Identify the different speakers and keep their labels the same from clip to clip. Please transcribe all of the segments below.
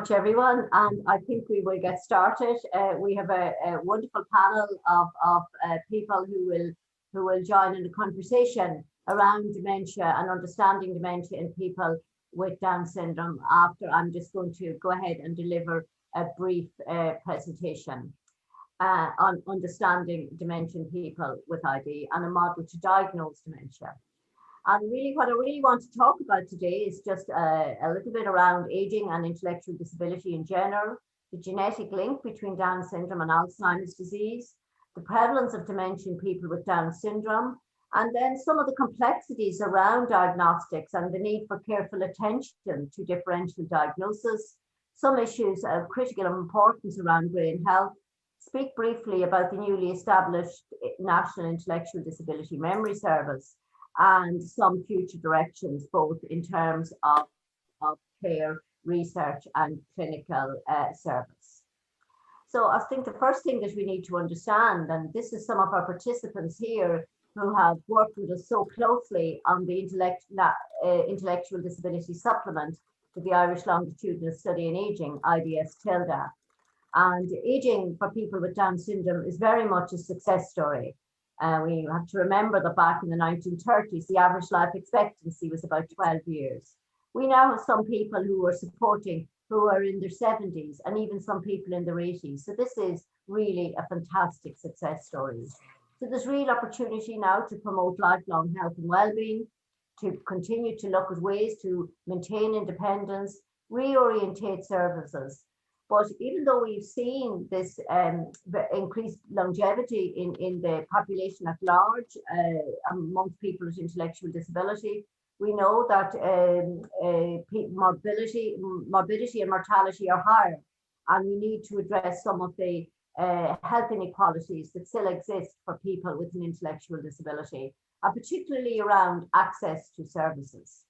Speaker 1: much, everyone. And I think we will get started. We have a wonderful panel of people who will join in the conversation around dementia and understanding dementia in people with Down syndrome. After I'm just going to go ahead and deliver a brief presentation on understanding dementia in people with ID and a model to diagnose dementia. And really, what I really want to talk about today is just a little bit around aging and intellectual disability in general, the genetic link between Down syndrome and Alzheimer's disease, the prevalence of dementia in people with Down syndrome, and then some of the complexities around diagnostics and the need for careful attention to differential diagnosis, some issues of critical importance around brain health, speak briefly about the newly established National Intellectual Disability Memory Service, and some future directions, both in terms of care, research, and clinical service. So I think the first thing that we need to understand, and this is some of our participants here who have worked with us so closely on the intellectual disability supplement to the Irish Longitudinal Study in Aging, IDS TILDA. And aging for people with Down syndrome is very much a success story. We have to remember that back in the 1930s, the average life expectancy was about 12 years. We now have some people who are supporting who are in their 70s and even some people in their 80s. So this is really a fantastic success story. So there's real opportunity now to promote lifelong health and well-being, to continue to look at ways to maintain independence, reorientate services. But even though we've seen this increased longevity in the population at large amongst people with intellectual disability, we know that morbidity and mortality are higher, and we need to address some of the health inequalities that still exist for people with an intellectual disability, and particularly around access to services.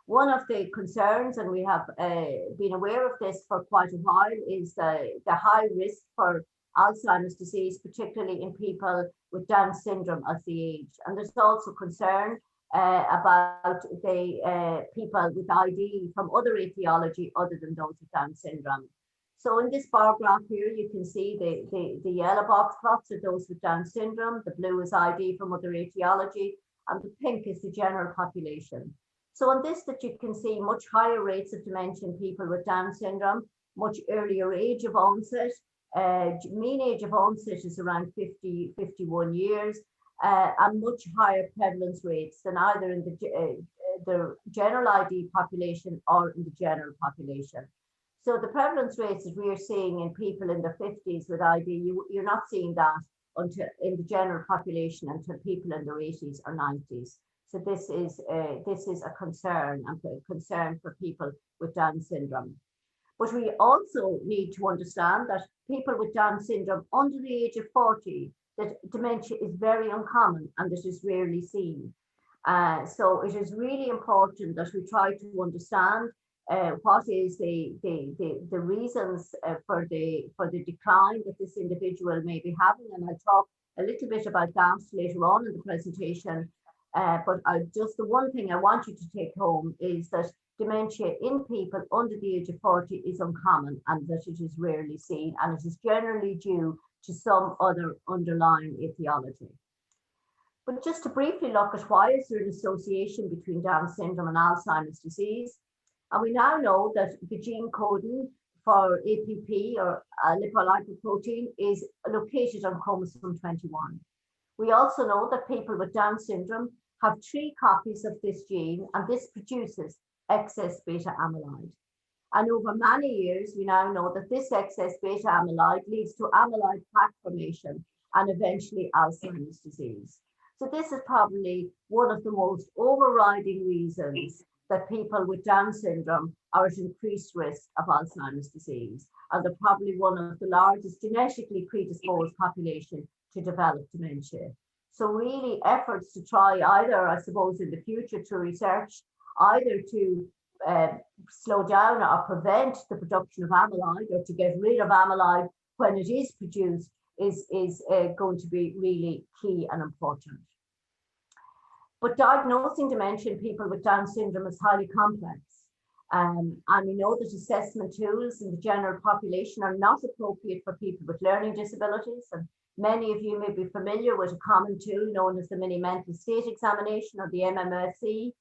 Speaker 1: One of the concerns, and we have been aware of this for quite a while, is the high risk for Alzheimer's disease, particularly in people with Down syndrome as they age. And there's also concern about the people with ID from other etiology other than those with Down syndrome. So in this bar graph here, you can see the yellow box plots are those with Down syndrome, the blue is ID from other etiology, and the pink is the general population. So on this, that you can see much higher rates of dementia in people with Down syndrome, much earlier age of onset. Mean age of onset is around 50, 51 years, and much higher prevalence rates than either in the general ID population or in the general population. So the prevalence rates that we are seeing in people in their 50s with ID, you're not seeing that until in the general population until people in their 80s or 90s. So this is a concern, and a concern for people with Down syndrome. But we also need to understand that people with Down syndrome under the age of 40, that dementia is very uncommon and that is rarely seen. So it is really important that we try to understand what is the reasons for the decline that this individual may be having, and I'll talk a little bit about that later on in the presentation. But just the one thing I want you to take home is that dementia in people under the age of 40 is uncommon and that it is rarely seen, and it is generally due to some other underlying etiology. But just to briefly look at why is there an association between Down syndrome and Alzheimer's disease. And we now know that the gene coding for APP or lipolipoprotein is located on chromosome 21. We also know that people with Down syndrome have 3 copies of this gene, and this produces excess beta amyloid. And over many years, we now know that this excess beta amyloid leads to amyloid plaque formation and eventually Alzheimer's disease. So this is probably one of the most overriding reasons that people with Down syndrome are at increased risk of Alzheimer's disease, and they're probably one of the largest genetically predisposed population to develop dementia. So really efforts to try either, I suppose, in the future to research, either to slow down or prevent the production of amyloid or to get rid of amyloid when it is produced is going to be really key and important. But diagnosing dementia in people with Down syndrome is highly complex. And we know that assessment tools in the general population are not appropriate for people with learning disabilities. And many of you may be familiar with a common tool known as the mini mental state examination, or the MMSE.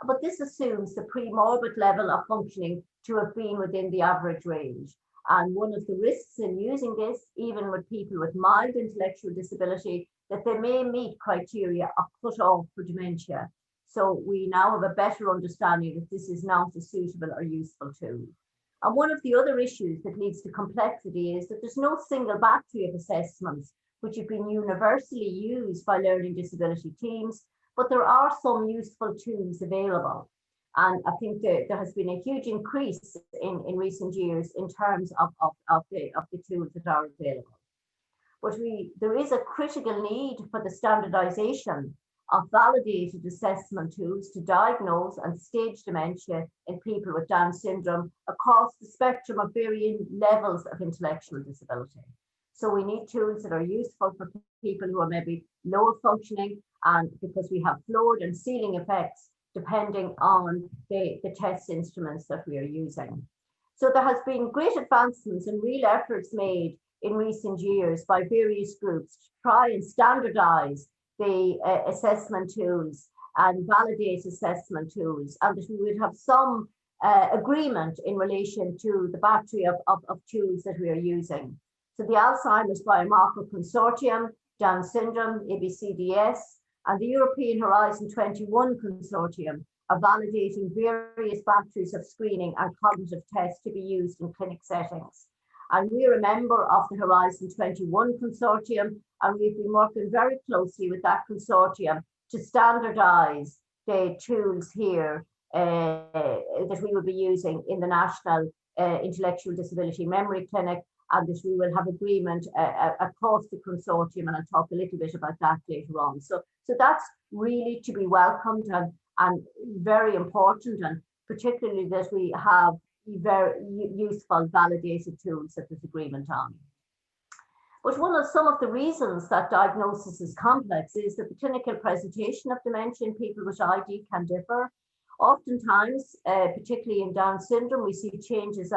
Speaker 1: But this assumes the pre-morbid level of functioning to have been within the average range. And one of the risks in using this, even with people with mild intellectual disability, that they may meet criteria of cut-off for dementia. So we now have a better understanding that this is not a suitable or useful tool. And one of the other issues that leads to complexity is that there's no single battery of assessments which have been universally used by learning disability teams, but there are some useful tools available. And I think there has been a huge increase in recent years in terms of the tools that are available. But there is a critical need for the standardization of validated assessment tools to diagnose and stage dementia in people with Down syndrome across the spectrum of varying levels of intellectual disability. So we need tools that are useful for people who are maybe lower functioning, and because we have floored and ceiling effects depending on the test instruments that we are using. So there has been great advancements and real efforts made in recent years by various groups to try and standardize the assessment tools and validate assessment tools, and that we would have some agreement in relation to the battery of tools that we are using. So the Alzheimer's Biomarker Consortium, Down Syndrome, ABCDS, and the European Horizon 21 Consortium are validating various batteries of screening and cognitive tests to be used in clinic settings. And we're a member of the Horizon 21 Consortium, and we've been working very closely with that consortium to standardize the tools here that we will be using in the National Intellectual Disability Memory Clinic, and that we will have agreement across the consortium, and I'll talk a little bit about that later on. So that's really to be welcomed and very important, and particularly that we have very useful validated tools that there's agreement on. But some of the reasons that diagnosis is complex is that the clinical presentation of dementia in people with ID can differ. Oftentimes, particularly in Down syndrome, we see changes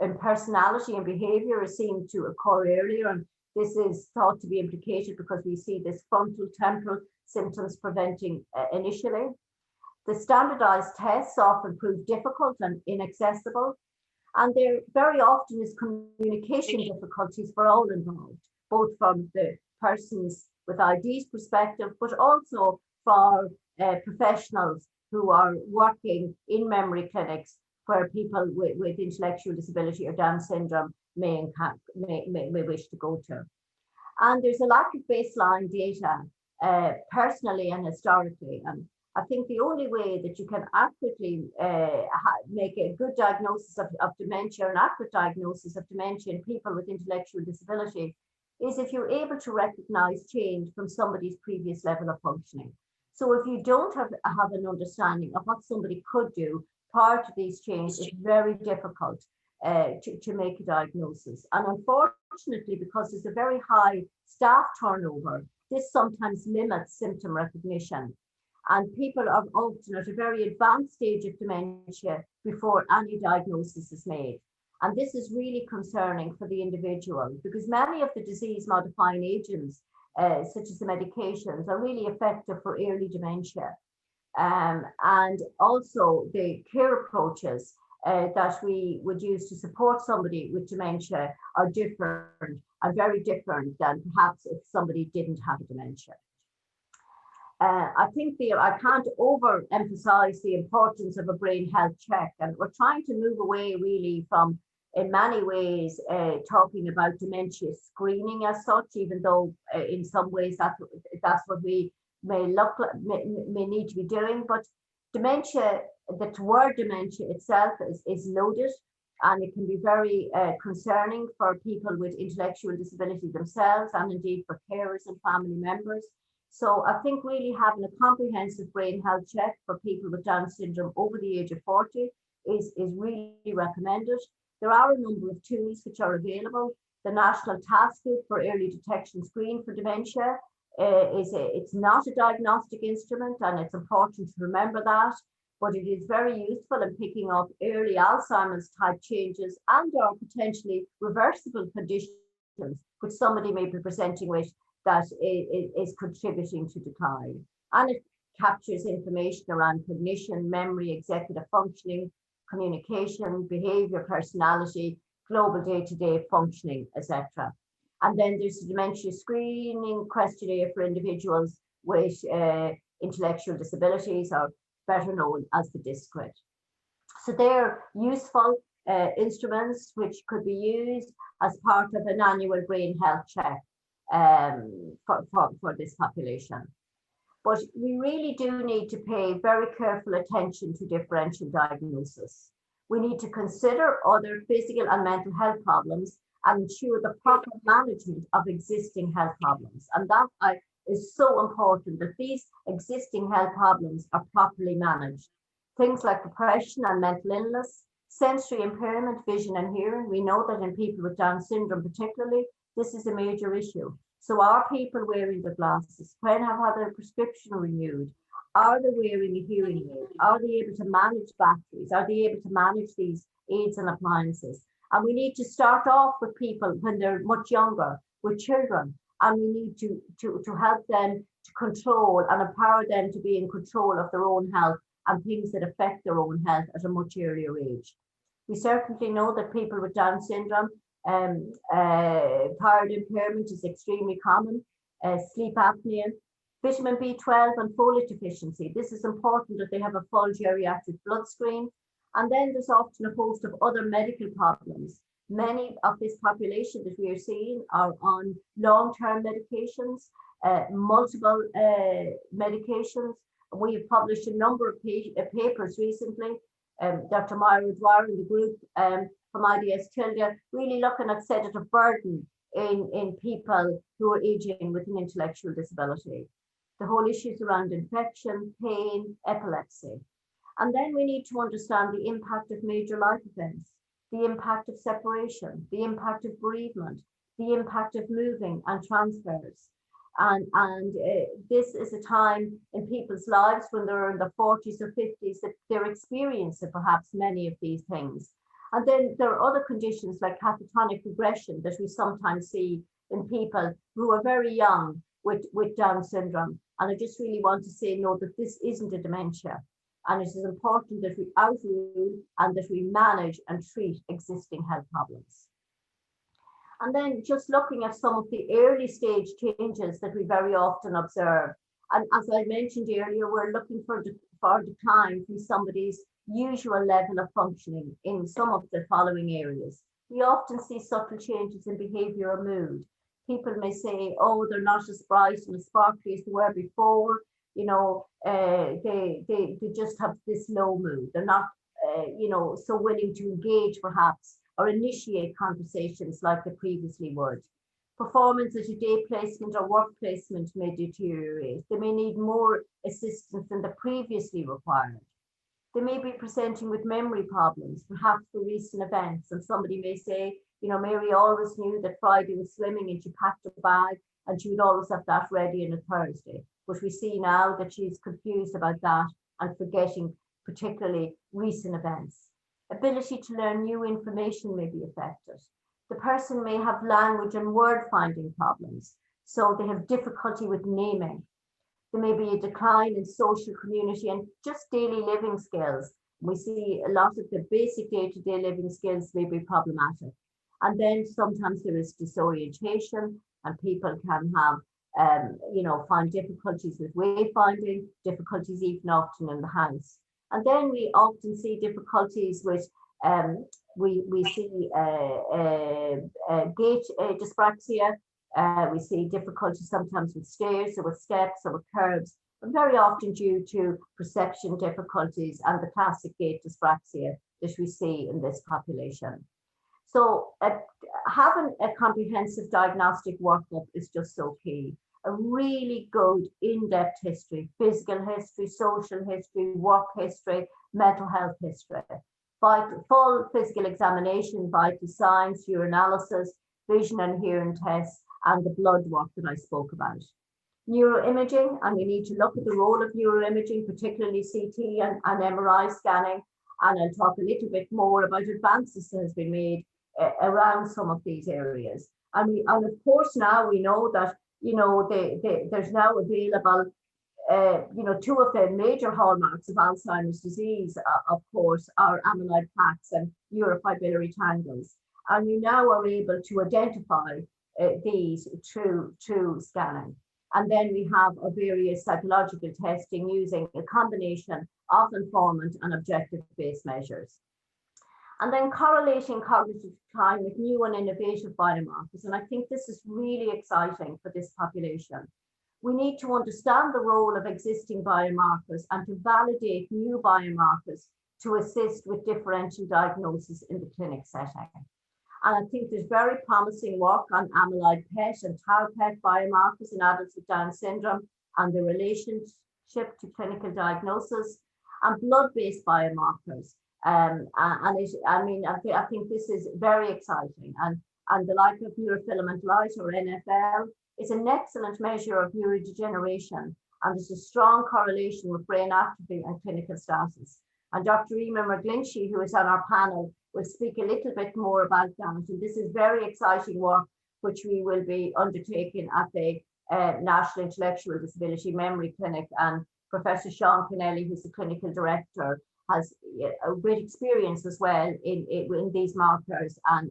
Speaker 1: in personality and behavior seem to occur earlier, and this is thought to be implicated because we see this frontal temporal symptoms preventing initially. The standardized tests often prove difficult and inaccessible, and there very often is communication difficulties for all involved, both from the persons with ID's perspective, but also for professionals who are working in memory clinics where people with intellectual disability or Down syndrome may wish to go to. And there's a lack of baseline data personally and historically. And I think the only way that you can accurately make a good diagnosis of dementia, an accurate diagnosis of dementia in people with intellectual disability, is if you're able to recognize change from somebody's previous level of functioning. So if you don't have an understanding of what somebody could do prior to these changes, it's very difficult to make a diagnosis. And unfortunately, because there's a very high staff turnover, this sometimes limits symptom recognition. And people are often at a very advanced stage of dementia before any diagnosis is made. And this is really concerning for the individual, because many of the disease modifying agents, such as the medications, are really effective for early dementia. And also the care approaches that we would use to support somebody with dementia are different and very different than perhaps if somebody didn't have a dementia. I think I can't overemphasize the importance of a brain health check, and we're trying to move away really from, in many ways, talking about dementia screening as such, even though in some ways that's what we may need to be doing. But dementia, the word dementia itself is loaded, and it can be very concerning for people with intellectual disability themselves, and indeed for carers and family members. So I think really having a comprehensive brain health check for people with Down syndrome over the age of 40 is really recommended. There are a number of tools which are available. The National Task Group for Early Detection Screen for Dementia it's not a diagnostic instrument, and it's important to remember that. but it is very useful in picking up early Alzheimer's type changes and or potentially reversible conditions which somebody may be presenting with that is contributing to decline. And it captures information around cognition, memory, executive functioning, communication, behavior, personality, global day-to-day functioning, etc. And then there's a dementia screening questionnaire for individuals with intellectual disabilities, or better known as the DISCRIT. So they're useful instruments which could be used as part of an annual brain health check for this population. But we really do need to pay very careful attention to differential diagnosis. We need to consider other physical and mental health problems and ensure the proper management of existing health problems. And that is so important, that these existing health problems are properly managed. Things like depression and mental illness, sensory impairment, vision and hearing. We know that in people with Down syndrome particularly, this is a major issue. So are people wearing the glasses? When have had their prescription renewed? Are they wearing a hearing aid? Are they able to manage batteries? Are they able to manage these aids and appliances? And we need to start off with people when they're much younger, with children, and we need to help them to control and empower them to be in control of their own health and things that affect their own health at a much earlier age. We certainly know that people with Down syndrome, thyroid impairment is extremely common, sleep apnea, vitamin B12 and folate deficiency. This is important that they have a full geriatric blood screen. And then there's often a host of other medical problems. Many of this population that we are seeing are on long-term medications, multiple medications. We have published a number of papers recently. Dr. Myra Dwyer and the group from IDS Tilda, really looking at sedative burden in people who are aging with an intellectual disability. The whole issues around infection, pain, epilepsy. And then we need to understand the impact of major life events, the impact of separation, the impact of bereavement, the impact of moving and transfers. And this is a time in people's lives when they're in their 40s or 50s that they're experiencing perhaps many of these things. And then there are other conditions like catatonic regression that we sometimes see in people who are very young with Down syndrome. And I just really want to say, no, that this isn't a dementia. And it is important that we outrule and that we manage and treat existing health problems. And then just looking at some of the early stage changes that we very often observe. And as I mentioned earlier, we're looking for decline from somebody's usual level of functioning in some of the following areas. We often see subtle changes in behavior or mood. People may say, oh, they're not as bright and as sparkly as they were before. You know, they just have this low mood. They're not, so willing to engage perhaps or initiate conversations like they previously would. Performance at a day placement or work placement may deteriorate. They may need more assistance than the previously required. They may be presenting with memory problems, perhaps for recent events. And somebody may say, you know, Mary always knew that Friday was swimming and she packed a bag and she would always have that ready on a Thursday. But we see now that she's confused about that and forgetting particularly recent events. Ability to learn new information may be affected. The person may have language and word finding problems, so they have difficulty with naming. There may be a decline in social community and just daily living skills. We see a lot of the basic day-to-day living skills may be problematic. And then sometimes there is disorientation and people can have, find difficulties with wayfinding, difficulties even often in the house. And then we often see difficulties with, we see gait dyspraxia. We see difficulties sometimes with stairs or with steps or with curbs, but very often due to perception difficulties and the classic gait dyspraxia that we see in this population. So having a comprehensive diagnostic workup is just so key. A really good in-depth history, physical history, social history, work history, mental health history, full physical examination, vital signs, urinalysis, vision and hearing tests, and the blood work that I spoke about. Neuroimaging, and we need to look at the role of neuroimaging, particularly CT and MRI scanning. And I'll talk a little bit more about advances that has been made around some of these areas. And of course now we know that there's now available two of the major hallmarks of Alzheimer's disease, of course, are amyloid plaques and neurofibrillary tangles. And we now are able to identify these through scanning. And then we have our various psychological testing using a combination of informant and objective-based measures. And then correlating cognitive decline with new and innovative biomarkers. And I think this is really exciting for this population. We need to understand the role of existing biomarkers and to validate new biomarkers to assist with differential diagnosis in the clinic setting. And I think there's very promising work on amyloid PET and tau PET biomarkers in adults with Down syndrome and the relationship to clinical diagnosis, and blood-based biomarkers. I think this is very exciting. And the like of neurofilament light, or NFL, is an excellent measure of neurodegeneration, and there's a strong correlation with brain atrophy and clinical status. And Dr. Emer McGlinchey, who is on our panel, will speak a little bit more about that. And this is very exciting work, which we will be undertaking at the National Intellectual Disability Memory Clinic. And Professor Sean Kennelly, who's the clinical director, has a great experience as well in these markers and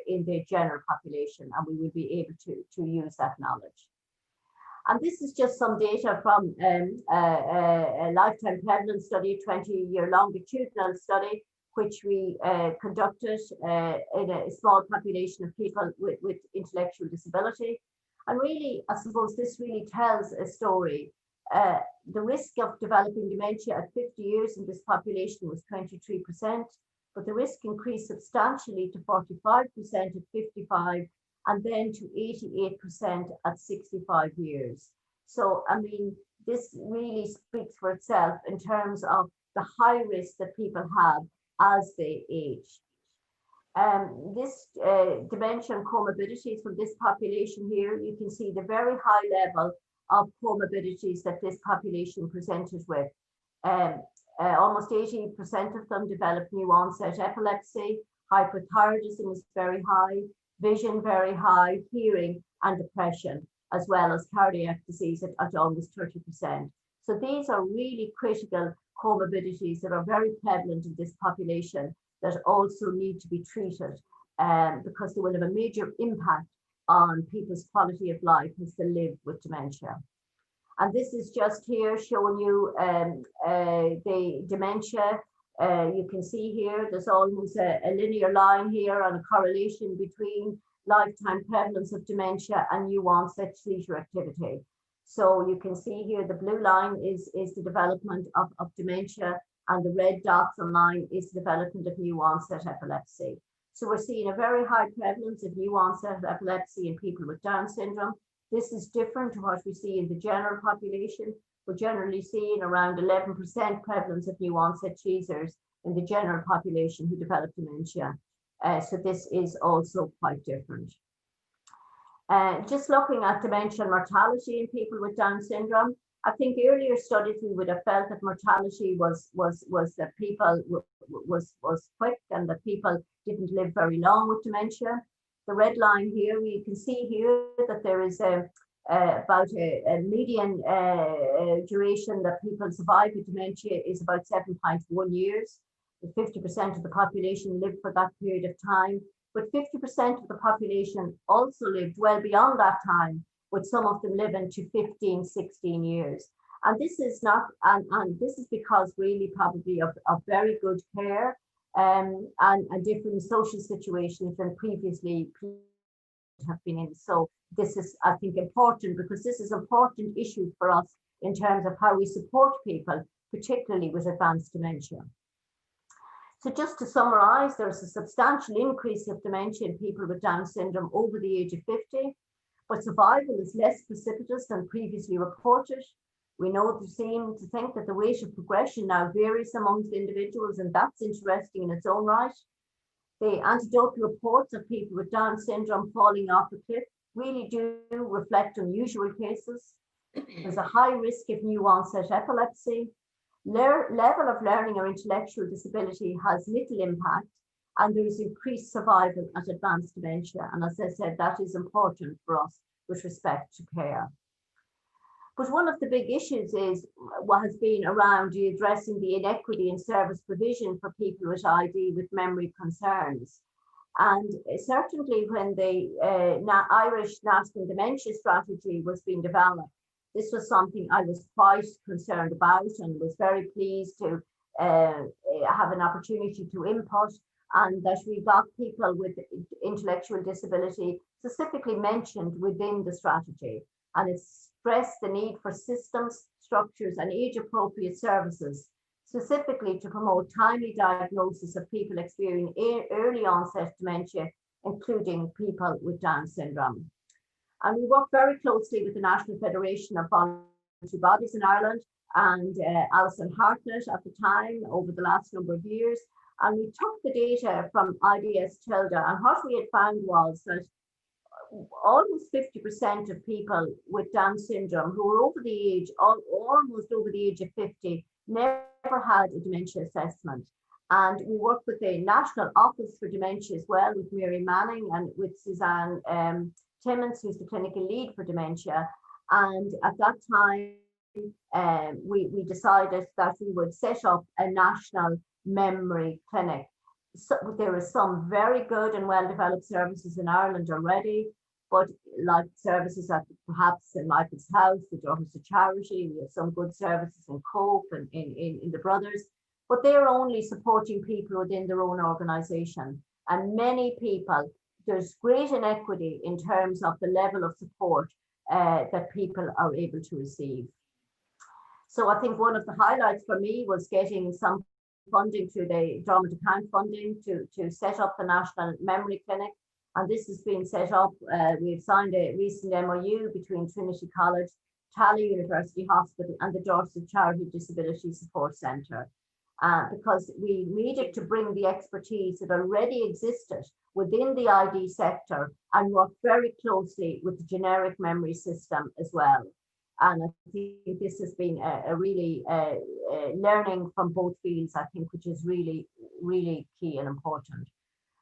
Speaker 1: in the general population, and we will be able to use that knowledge. And this is just some data from a lifetime prevalence study, 20-year longitudinal study, which we conducted in a small population of people with intellectual disability. And really, I suppose this really tells a story. The risk of developing dementia at 50 years in this population was 23%, but the risk increased substantially to 45% at 55, and then to 88% at 65 years. So, I mean, this really speaks for itself in terms of the high risk that people have as they age. This dementia and comorbidities from this population here, you can see the very high level of comorbidities that this population presented with. Almost 80% of them developed new onset epilepsy, hypothyroidism is very high, vision very high, hearing and depression, as well as cardiac disease at almost 30%. So these are really critical comorbidities that are very prevalent in this population that also need to be treated because they will have a major impact on people's quality of life as they live with dementia. And this is just here showing you the dementia. You can see here, there's almost a linear line here on a correlation between lifetime prevalence of dementia and new onset seizure activity. So you can see here, the blue line is the development of dementia, and the red dots on line is the development of new onset epilepsy. So we're seeing a very high prevalence of new onset epilepsy in people with Down syndrome. This is different to what we see in the general population. We're generally seeing around 11% prevalence of new onset seizures in the general population who develop dementia. So this is also quite different. Just looking at dementia and mortality in people with Down syndrome, I think earlier studies we would have felt that mortality was that people was quick and that people didn't live very long with dementia. The red line here, you can see here that there is about a median duration that people survive with dementia is about 7.1 years. 50% of the population lived for that period of time, but 50% of the population also lived well beyond that time, with some of them living to 15, 16 years. And this is not, and this is because really probably of very good care and different social situations than previously have been in. So this is, I think, important because this is an important issue for us in terms of how we support people, particularly with advanced dementia. So just to summarize, there's a substantial increase of dementia in people with Down syndrome over the age of 50, but survival is less precipitous than previously reported. We know they seem to think that the rate of progression now varies amongst individuals, and that's interesting in its own right. The anecdotal reports of people with Down syndrome falling off a cliff really do reflect unusual cases. There's a high risk of new onset epilepsy. Level of learning or intellectual disability has little impact, and there is increased survival at advanced dementia. And as I said, that is important for us with respect to care. But one of the big issues is what has been around addressing the inequity in service provision for people with ID with memory concerns. And certainly when the Irish National Dementia Strategy was being developed, this was something I was quite concerned about and was very pleased to have an opportunity to input, and that we got people with intellectual disability specifically mentioned within the strategy. And it stressed the need for systems, structures, and age-appropriate services, specifically to promote timely diagnosis of people experiencing early onset dementia, including people with Down syndrome. And we work very closely with the National Federation of Voluntary Bodies in Ireland and Alison Hartnett at the time over the last number of years. And we took the data from IDS Tilda, and what we had found was that almost 50% of people with Down syndrome who were over the age, almost over the age of 50, never had a dementia assessment. And we work with the National Office for Dementia as well, with Mary Manning and with Suzanne Timmins, who's the clinical lead for dementia. And at that time, we decided that we would set up a national memory clinic. So there are some very good and well-developed services in Ireland already, but like services at perhaps St. Michael's House, the Daughters of Charity, we have some good services in Cope and in the Brothers, but they're only supporting people within their own organisation. And many people, there's great inequity in terms of the level of support that people are able to receive. So I think one of the highlights for me was getting some funding through the Drummond account funding to set up the National Memory Clinic. And this has been set up. We've signed a recent MOU between Trinity College, Tally University Hospital, and the Daughters of Charity Disability Support Centre. Because we needed to bring the expertise that already existed within the ID sector and work very closely with the generic memory system as well. And I think this has been a really learning from both fields, I think, which is really, really key and important.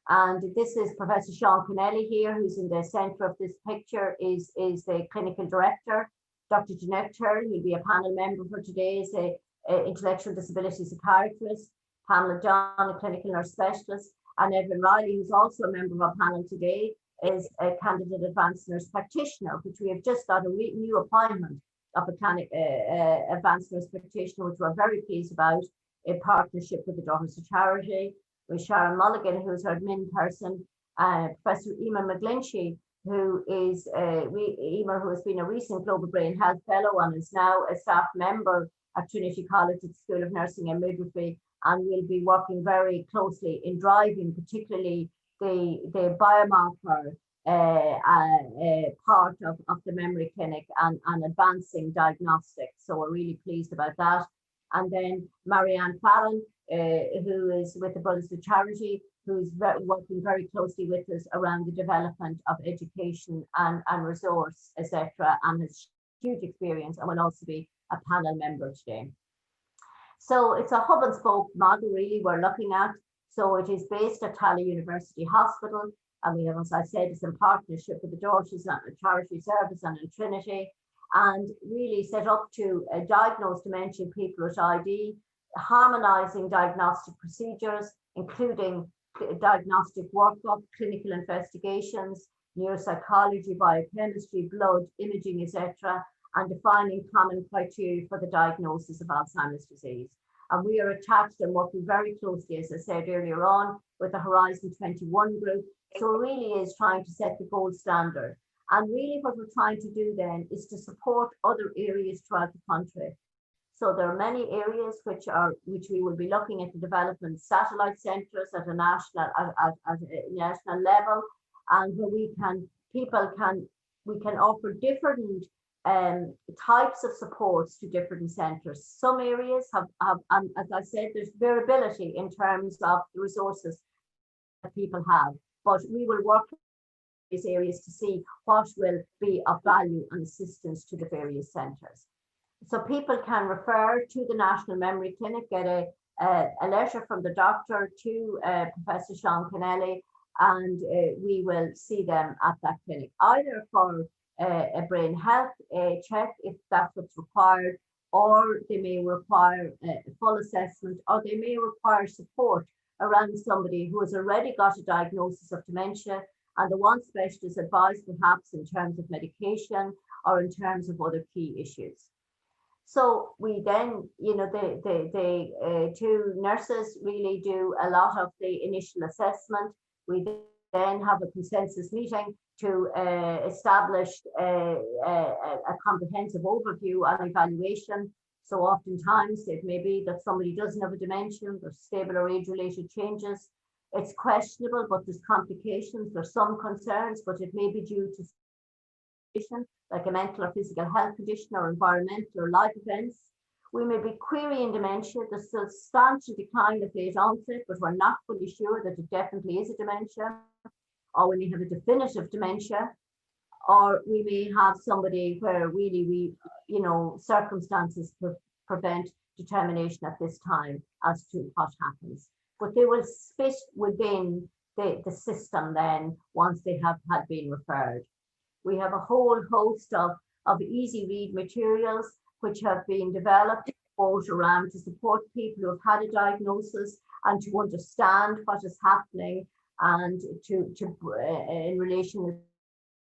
Speaker 1: And this is Professor Sean Kennelly here, who's in the centre of this picture, is the clinical director. Dr. Jeanette Turl, who'll be a panel member for today, is a intellectual disability psychiatrist. Pamela John, a clinical nurse specialist. And Evan Riley, who's also a member of our panel today, is a candidate advanced nurse practitioner, which we have just got a new appointment of a advanced nurse practitioner, which we're very pleased about, in partnership with the Daughters of Charity, with Sharon Mulligan, who's our admin person, Professor Emer McGlinchey, who is Emer, who has been a recent Global Brain Health Fellow and is now a staff member at Trinity College at the School of Nursing and Midwifery, and will be working very closely in driving particularly the biomarker part of the memory clinic and advancing diagnostics. So we're really pleased about that. And then Marianne Fallon, who is with the Brothers of Charity, who's working very closely with us around the development of education and resource, etc., and has huge experience and will also be a panel member today. So it's a hub and spoke model really we're looking at. So it is based at Tally University Hospital, and we have, as I said, it's in partnership with the Daughters and Charity Service and in Trinity, and really set up to diagnose dementia in people with ID, harmonising diagnostic procedures, including diagnostic workup, clinical investigations, neuropsychology, biochemistry, blood, imaging, etc., and defining common criteria for the diagnosis of Alzheimer's disease. And we are attached and working very closely, as I said earlier on, with the Horizon 21 group. So it really is trying to set the gold standard. And really what we're trying to do then is to support other areas throughout the country. So there are many areas which we will be looking at the development satellite centres at a national level, and where we can offer different types of supports to different centres. Some areas have, as I said, there's variability in terms of the resources that people have, but we will work areas to see what will be of value and assistance to the various centres. So people can refer to the National Memory Clinic, get a letter from the doctor to Professor Sean Kennelly, and we will see them at that clinic, either for a brain health check if that's what's required, or they may require a full assessment, or they may require support around somebody who has already got a diagnosis of dementia and the one specialist advised perhaps in terms of medication or in terms of other key issues. So we then, the two nurses really do a lot of the initial assessment. We then have a consensus meeting to establish a comprehensive overview and evaluation. So oftentimes it may be that somebody doesn't have a dementia, there's stable or age-related changes. It's questionable, but there's complications. There's some concerns, but it may be due to like a mental or physical health condition or environmental or life events. We may be querying dementia. There's still substantial decline of late onset, but we're not fully sure that it definitely is a dementia. Or we may have a definitive dementia, or we may have somebody where really circumstances prevent determination at this time as to what happens. But they will fit within the system then once they have had been referred. We have a whole host of easy read materials which have been developed both around to support people who have had a diagnosis and to understand what is happening and to in relation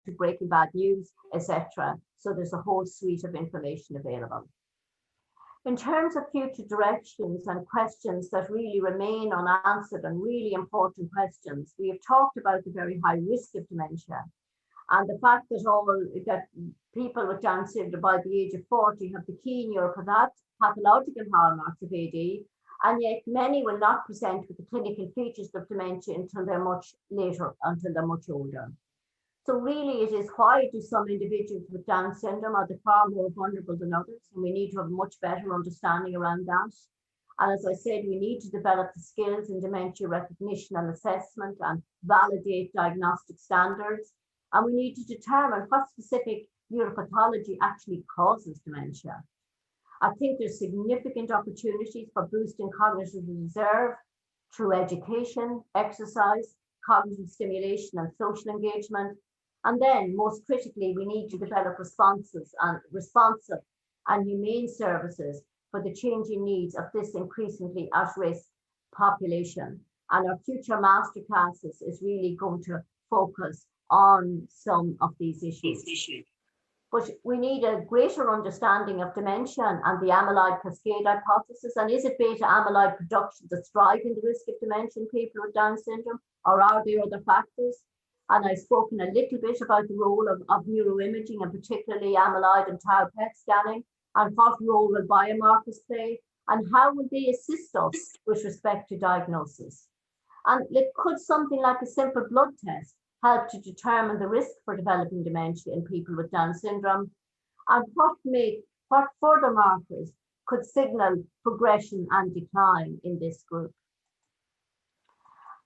Speaker 1: to breaking bad news, etc. So there's a whole suite of information available. In terms of future directions and questions that really remain unanswered and really important questions, we have talked about the very high risk of dementia. And the fact that people with Down syndrome by the age of 40 have the key neuropathological hallmarks of AD, and yet many will not present with the clinical features of dementia until they're much later, until they're much older. So really it is, why do some individuals with Down syndrome are they far more vulnerable than others? And we need to have a much better understanding around that. And as I said, we need to develop the skills in dementia recognition and assessment and validate diagnostic standards. And we need to determine what specific neuropathology actually causes dementia. I think there's significant opportunities for boosting cognitive reserve through education, exercise, cognitive stimulation and social engagement. And then most critically, we need to develop responsive and humane services for the changing needs of this increasingly at-risk population. And our future masterclasses is really going to focus on some of these issues. But we need a greater understanding of dementia and the amyloid cascade hypothesis. And is it beta amyloid production that's driving the risk of dementia in people with Down syndrome, or are there other factors? And I've spoken a little bit about the role of neuroimaging, and particularly amyloid and tau PET scanning, and what role will biomarkers play, and how will they assist us with respect to diagnosis? And could something like a simple blood test help to determine the risk for developing dementia in people with Down syndrome? And what further markers could signal progression and decline in this group?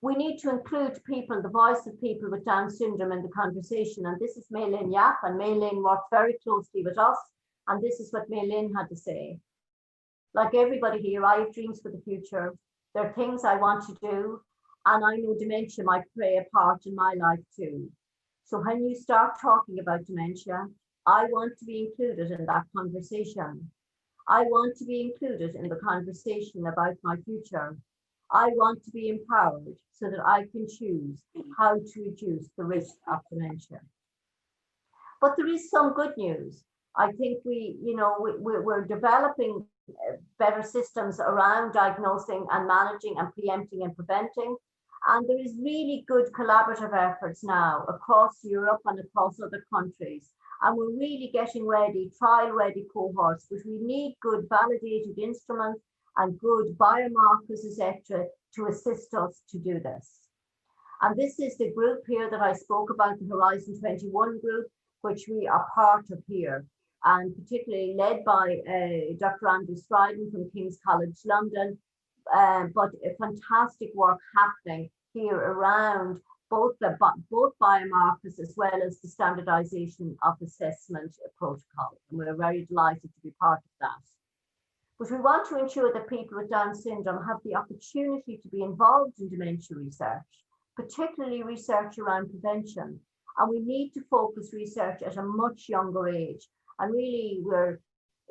Speaker 1: We need to include people, the voice of people with Down syndrome in the conversation. And this is Mei Lin Yap, and Mei Lin worked very closely with us. And this is what Mei Lin had to say. Like everybody here, I have dreams for the future. There are things I want to do. And I know dementia might play a part in my life too. So when you start talking about dementia, I want to be included in that conversation. I want to be included in the conversation about my future. I want to be empowered so that I can choose how to reduce the risk of dementia. But there is some good news. I think we're developing better systems around diagnosing and managing and preempting and preventing. And there is really good collaborative efforts now across Europe and across other countries. And we're really getting ready, trial-ready cohorts, but we need good validated instruments and good biomarkers, etc., to assist us to do this. And this is the group here that I spoke about, the Horizon 21 group, which we are part of here, and particularly led by Dr. Andrew Stryden from King's College London, but a fantastic work happening here around both biomarkers as well as the standardization of assessment protocol. And we're very delighted to be part of that. But we want to ensure that people with Down syndrome have the opportunity to be involved in dementia research, particularly research around prevention. And we need to focus research at a much younger age. And really, we're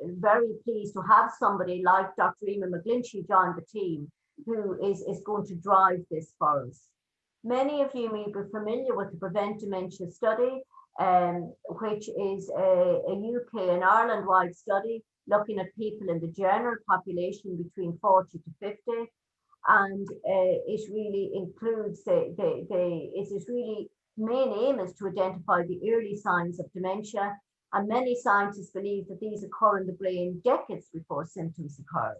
Speaker 1: very pleased to have somebody like Dr. Emer McGlinchey join the team, who is going to drive this for us. Many of you may be familiar with the Prevent Dementia study, which is a UK and Ireland-wide study looking at people in the general population between 40 to 50. And it really includes, its really main aim is to identify the early signs of dementia. And many scientists believe that these occur in the brain decades before symptoms occur.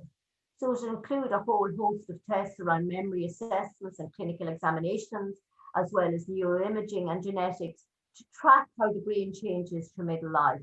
Speaker 1: So it includes a whole host of tests around memory assessments and clinical examinations, as well as neuroimaging and genetics to track how the brain changes through middle life.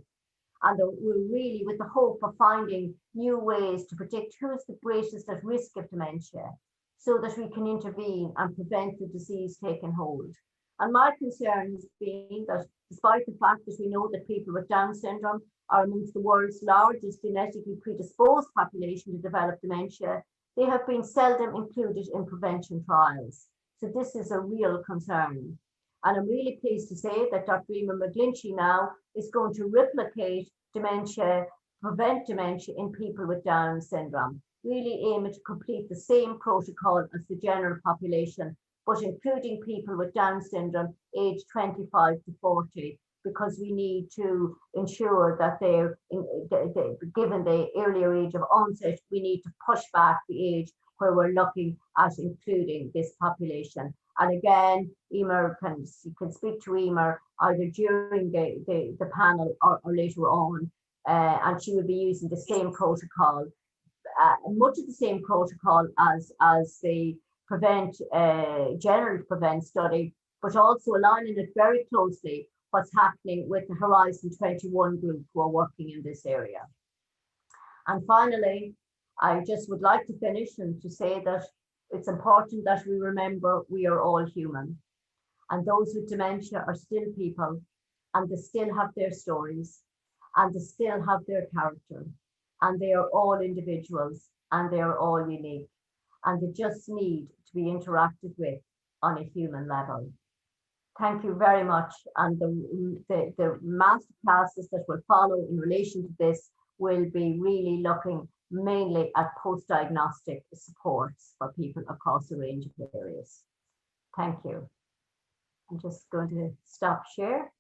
Speaker 1: And we're really with the hope of finding new ways to predict who is the greatest at risk of dementia, so that we can intervene and prevent the disease taking hold. And my concern has been that despite the fact that we know that people with Down syndrome are amongst the world's largest genetically predisposed population to develop dementia, they have been seldom included in prevention trials. So this is a real concern. And I'm really pleased to say that Dr. Emer McGlinchey now is going to replicate dementia, prevent dementia in people with Down syndrome, really aiming to complete the same protocol as the general population, but including people with Down syndrome aged 25 to 40, because we need to ensure that given the earlier age of onset, we need to push back the age where we're looking at including this population. And again, Emer can speak to Emer either during the panel or later on, and she will be using the same protocol, much of the same protocol as the general prevent study, but also aligning it very closely what's happening with the Horizon 21 group who are working in this area. And finally, I just would like to finish and to say that it's important that we remember we are all human, and those with dementia are still people, and they still have their stories, and they still have their character, and they are all individuals, and they are all unique, and they just need to be interacted with on a human level. Thank you very much. And the masterclasses that will follow in relation to this will be really looking mainly at post-diagnostic supports for people across a range of areas. Thank you. I'm just going to stop share.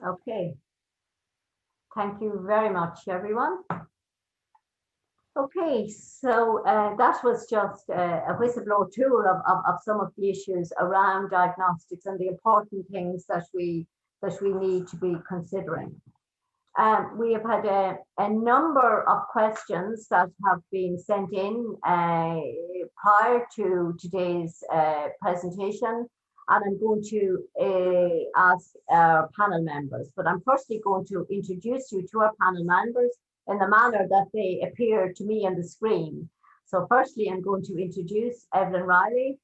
Speaker 1: Okay. Thank you very much, everyone. Okay, so that was just a whistleblower tour of some of the issues around diagnostics and the important things that we need to be considering. We have had a number of questions that have been sent in prior to today's presentation, and I'm going to ask our panel members, but I'm firstly going to introduce you to our panel members in the manner that they appear to me on the screen. So firstly, I'm going to introduce Evelyn Riley.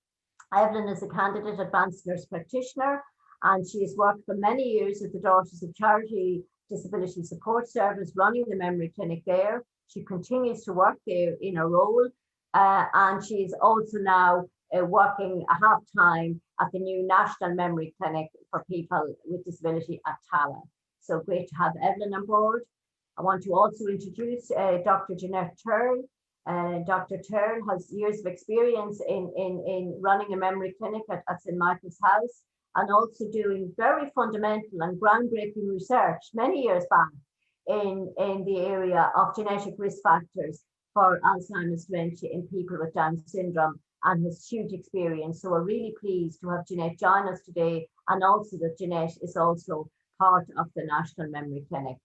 Speaker 1: Evelyn is a candidate advanced nurse practitioner, and she has worked for many years at the Daughters of Charity Disability Support Service, running the memory clinic there. She continues to work there in a role, and she's also now working a half-time at the new National Memory Clinic for people with disability at Tala. So great to have Evelyn on board. I want to also introduce Dr. Jeanette Turl. Dr. Turl has years of experience in running a memory clinic at St. Michael's House, and also doing very fundamental and groundbreaking research many years back in the area of genetic risk factors for Alzheimer's dementia in people with Down syndrome, and has huge experience. So we're really pleased to have Jeanette join us today, and also that Jeanette is also part of the National Memory Clinic.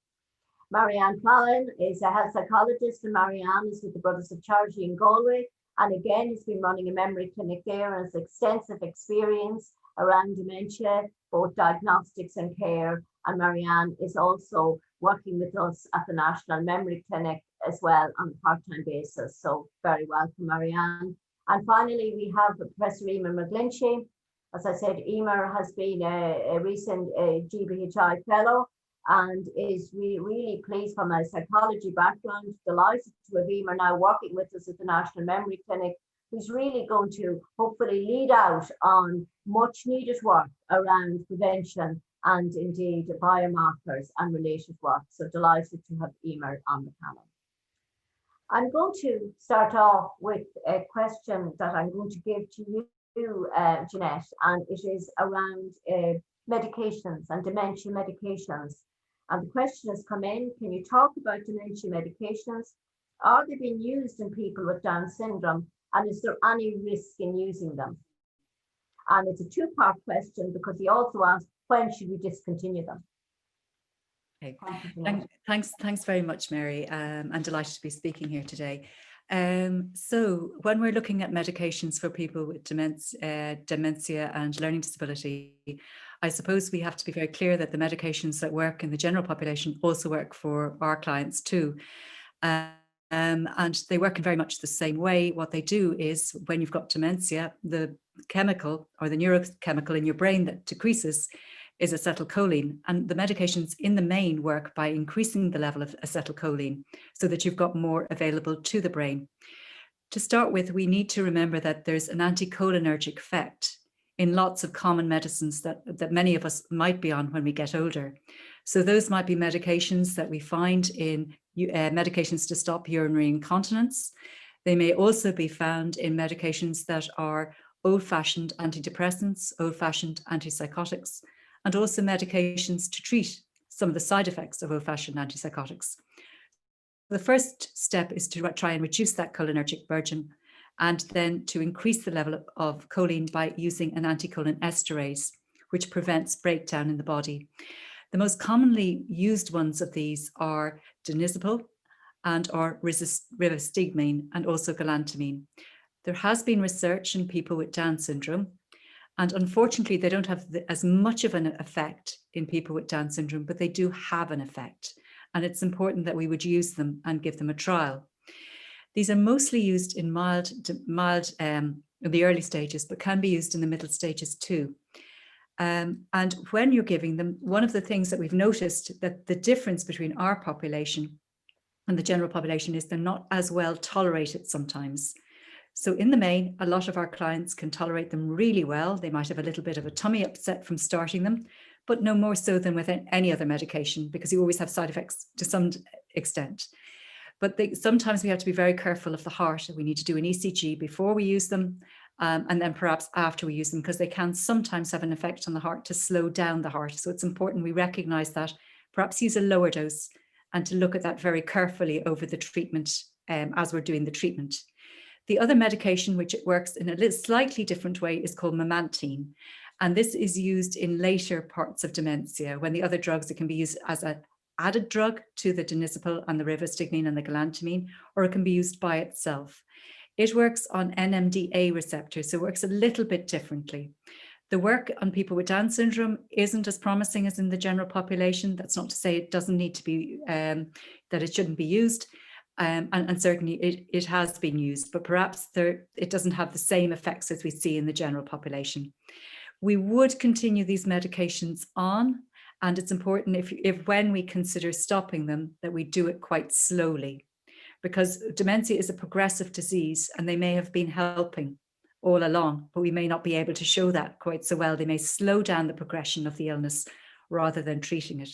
Speaker 1: Marianne Fallon is a health psychologist, and Marianne is with the Brothers of Charity in Galway, and again has been running a memory clinic there and has extensive experience around dementia, both diagnostics and care. And Marianne is also working with us at the National Memory Clinic as well on a part-time basis. So very welcome, Marianne. And finally, we have Professor Emer McGlinchey. As I said, Emer has been a recent GBHI fellow and is really pleased from a psychology background, delighted to have Emer now working with us at the National Memory Clinic, who's really going to hopefully lead out on much needed work around prevention and indeed biomarkers and related work. So delighted to have Emer on the panel. I'm going to start off with a question that I'm going to give to you, Jeanette, and it is around medications and dementia medications. And the question has come in, can you talk about dementia medications? Are they being used in people with Down syndrome? And is there any risk in using them? And it's a two-part question because he also asked, when should we discontinue them?
Speaker 2: Okay. Thanks very much, Mary. I'm delighted to be speaking here today. So when we're looking at medications for people with dementia and learning disability, I suppose we have to be very clear that the medications that work in the general population also work for our clients too. And they work in very much the same way. What they do is when you've got dementia, the chemical or the neurochemical in your brain that decreases is acetylcholine, and the medications in the main work by increasing the level of acetylcholine so that you've got more available to the brain. To start with, we need to remember that there's an anticholinergic effect in lots of common medicines that many of us might be on when we get older. So those might be medications that we find in medications to stop urinary incontinence. They may also be found in medications that are old-fashioned antidepressants, old-fashioned antipsychotics, and also medications to treat some of the side effects of old-fashioned antipsychotics. The first step is to try and reduce that cholinergic burden, and then to increase the level of choline by using an anticholine esterase, which prevents breakdown in the body. The most commonly used ones of these are donizepam and or rivastigmine and also galantamine. There has been research in people with Down syndrome, and unfortunately, they don't have as much of an effect in people with Down syndrome, but they do have an effect. And it's important that we would use them and give them a trial. These are mostly used in mild in the early stages, but can be used in the middle stages too. And when you're giving them, one of the things that we've noticed that the difference between our population and the general population is they're not as well tolerated sometimes. So in the main, a lot of our clients can tolerate them really well. They might have a little bit of a tummy upset from starting them, but no more so than with any other medication, because you always have side effects to some extent. But sometimes we have to be very careful of the heart. We need to do an ECG before we use them, and then perhaps after we use them, because they can sometimes have an effect on the heart to slow down the heart. So it's important we recognize that, perhaps use a lower dose, and to look at that very carefully over the treatment as we're doing the treatment. The other medication, which it works in a slightly different way, is called memantine. And this is used in later parts of dementia, when the other drugs, it can be used as an added drug to the donizepam and the rivastigmine and the galantamine, or it can be used by itself. It works on NMDA receptors, so it works a little bit differently. The work on people with Down syndrome isn't as promising as in the general population. That's not to say it doesn't need to be, that it shouldn't be used. And certainly it has been used, but perhaps it doesn't have the same effects as we see in the general population. We would continue these medications on, and it's important if when we consider stopping them, that we do it quite slowly, because dementia is a progressive disease and they may have been helping all along, but we may not be able to show that quite so well. They may slow down the progression of the illness rather than treating it.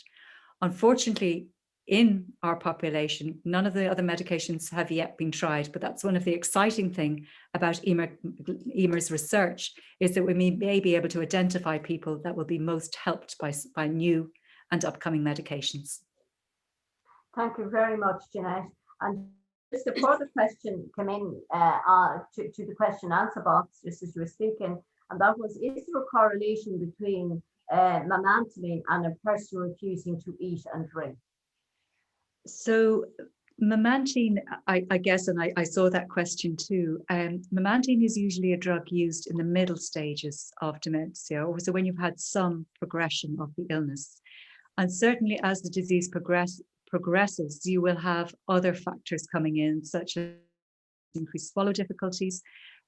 Speaker 2: Unfortunately, in our population, none of the other medications have yet been tried, but that's one of the exciting things about Emer's research, is that we may be able to identify people that will be most helped by new and upcoming medications.
Speaker 1: Thank you very much, Jeanette. And just a further question came in to the question answer box just as you were speaking, and that was, is there a correlation between memantine and a person refusing to eat and drink?
Speaker 2: So memantine, I guess, and I saw that question too. Memantine is usually a drug used in the middle stages of dementia, or so when you've had some progression of the illness. And certainly as the disease progresses, you will have other factors coming in, such as increased swallow difficulties,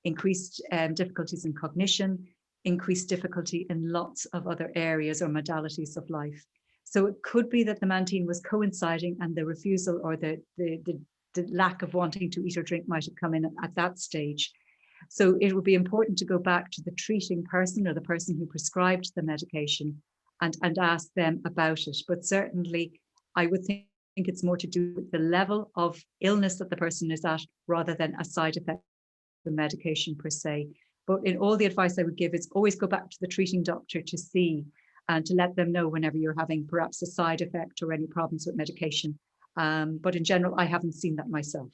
Speaker 2: increased difficulties in cognition, increased difficulty in lots of other areas or modalities of life. So it could be that the mantine was coinciding, and the refusal or the lack of wanting to eat or drink might have come in at that stage. So it would be important to go back to the treating person or the person who prescribed the medication and ask them about it. But certainly I would think it's more to do with the level of illness that the person is at rather than a side effect of the medication per se. But in all the advice I would give is always go back to the treating doctor to see and to let them know whenever you're having perhaps a side effect or any problems with medication. But in general, I haven't seen that myself.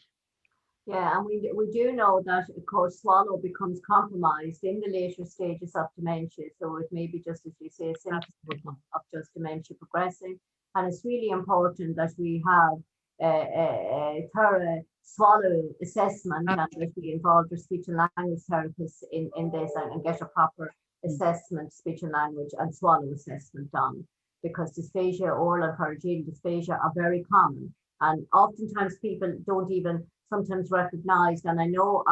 Speaker 1: Yeah, and we do know that, of course, swallow becomes compromised in the later stages of dementia. So it may be just, as you say, a symptom of just dementia progressing. And it's really important that we have a thorough swallow assessment and that we involve our speech and language therapists in this and get a proper assessment, speech and language and swallow assessment done. Because dysphagia, oral and pharyngeal dysphagia are very common. And oftentimes people don't even sometimes recognize, and I know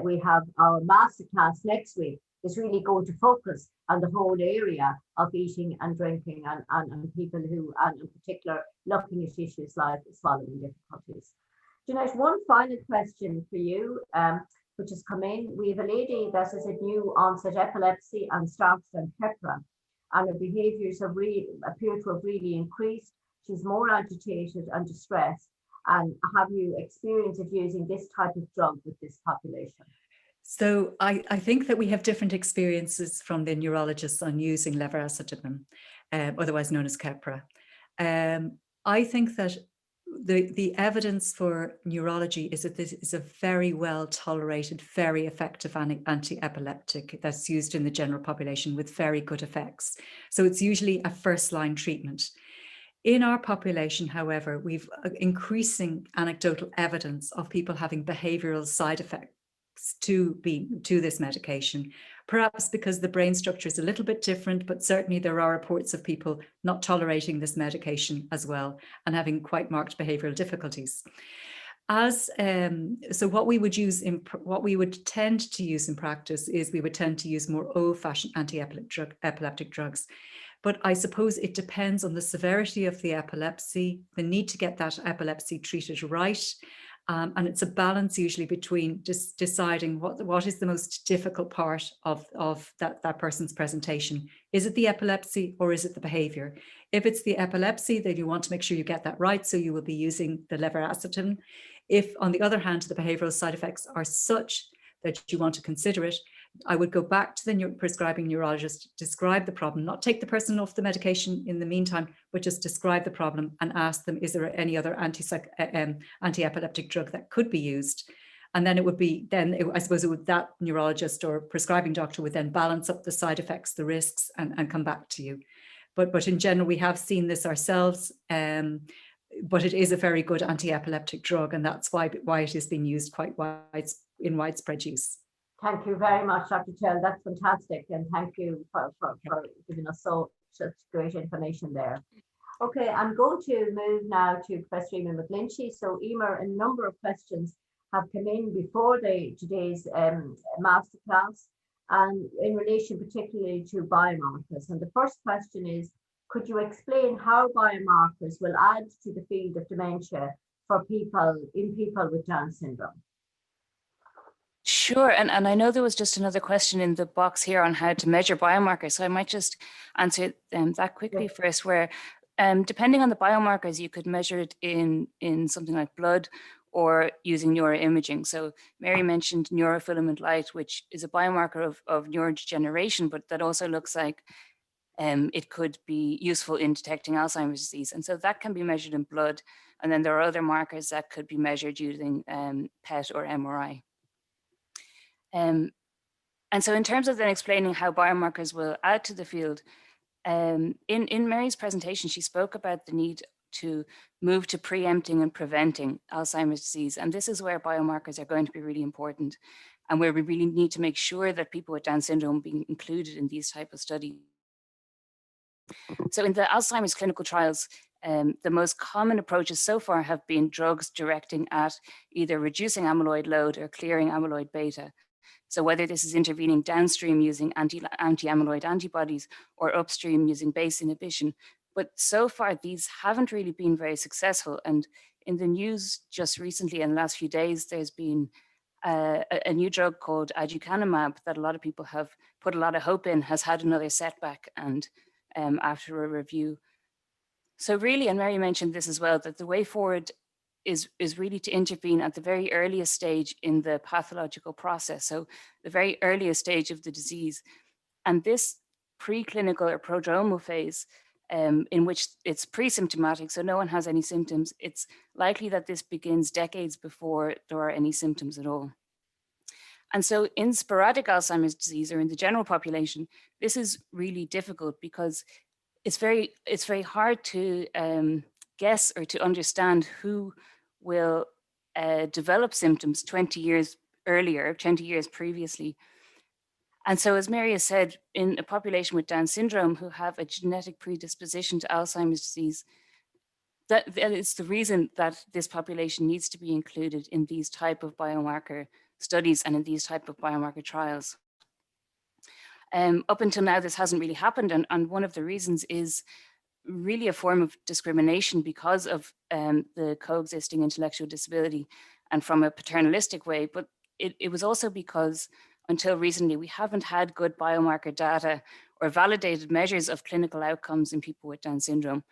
Speaker 1: we have our masterclass next week is really going to focus on the whole area of eating and drinking and people who, and in particular, looking at issues like swallowing difficulties. Jeanette, one final question for you, which has come in. We have a lady that has a new onset epilepsy and starts on Keppra, and her behaviours appear to have really increased. She's more agitated and distressed. And have you experience of using this type of drug with this population?
Speaker 2: So I think that we have different experiences from the neurologists on using levetiracetam, otherwise known as Keppra. I think that the evidence for neurology is that this is a very well tolerated, very effective anti-epileptic that's used in the general population with very good effects. So it's usually a first-line treatment. In our population, however, we've increasing anecdotal evidence of people having behavioral side effects to this medication, perhaps because the brain structure is a little bit different, but certainly there are reports of people not tolerating this medication as well and having quite marked behavioral difficulties. So what we would tend to use in practice is we would tend to use more old-fashioned anti-epileptic drugs. But I suppose it depends on the severity of the epilepsy, the need to get that epilepsy treated right. And it's a balance usually between just deciding what is the most difficult part of that person's presentation. Is it the epilepsy or is it the behavior? If it's the epilepsy, then you want to make sure you get that right. So you will be using the levetiracetam. If, on the other hand, the behavioral side effects are such that you want to consider it, I would go back to the prescribing neurologist, describe the problem, not take the person off the medication in the meantime, but just describe the problem and ask them, is there any other anti-epileptic drug that could be used? And then I suppose that neurologist or prescribing doctor would then balance up the side effects, the risks, and come back to you. But in general, we have seen this ourselves, but it is a very good anti-epileptic drug, and that's why it is being used quite in widespread use.
Speaker 1: Thank you very much, Dr. Chell. That's fantastic. And thank you for giving us such great information there. Okay, I'm going to move now to Professor Emer McGlinchey. So Emer, a number of questions have come in before today's masterclass, and in relation particularly to biomarkers. And the first question is, could you explain how biomarkers will add to the field of dementia for people with Down syndrome?
Speaker 3: Sure, and I know there was just another question in the box here on how to measure biomarkers, so I might just answer that quickly first, where depending on the biomarkers, you could measure it in something like blood or using neuroimaging. So Mary mentioned neurofilament light, which is a biomarker of neurodegeneration, but that also looks like it could be useful in detecting Alzheimer's disease. And so that can be measured in blood. And then there are other markers that could be measured using PET or MRI. And so in terms of then explaining how biomarkers will add to the field, in Mary's presentation, she spoke about the need to move to preempting and preventing Alzheimer's disease. And this is where biomarkers are going to be really important, and where we really need to make sure that people with Down syndrome being included in these type of studies. So in the Alzheimer's clinical trials, the most common approaches so far have been drugs directing at either reducing amyloid load or clearing amyloid beta. So whether this is intervening downstream using anti-amyloid antibodies or upstream using BACE inhibition. But so far, these haven't really been very successful. And in the news just recently, in the last few days, there's been a new drug called aducanumab that a lot of people have put a lot of hope in, has had another setback, and after a review. So really, and Mary mentioned this as well, that the way forward is really to intervene at the very earliest stage in the pathological process, so the very earliest stage of the disease. And this preclinical or prodromal phase, in which it's pre-symptomatic, so no one has any symptoms, it's likely that this begins decades before there are any symptoms at all. And so in sporadic Alzheimer's disease, or in the general population, this is really difficult because it's very hard to guess or to understand who will develop symptoms 20 years earlier, 20 years previously. And so, as Mary has said, in a population with Down syndrome who have a genetic predisposition to Alzheimer's disease, that is the reason that this population needs to be included in these type of biomarker studies and in these type of biomarker trials. Up until now, this hasn't really happened. And one of the reasons is really a form of discrimination because of the coexisting intellectual disability and from a paternalistic way. But it was also because until recently, we haven't had good biomarker data or validated measures of clinical outcomes in people with Down syndrome.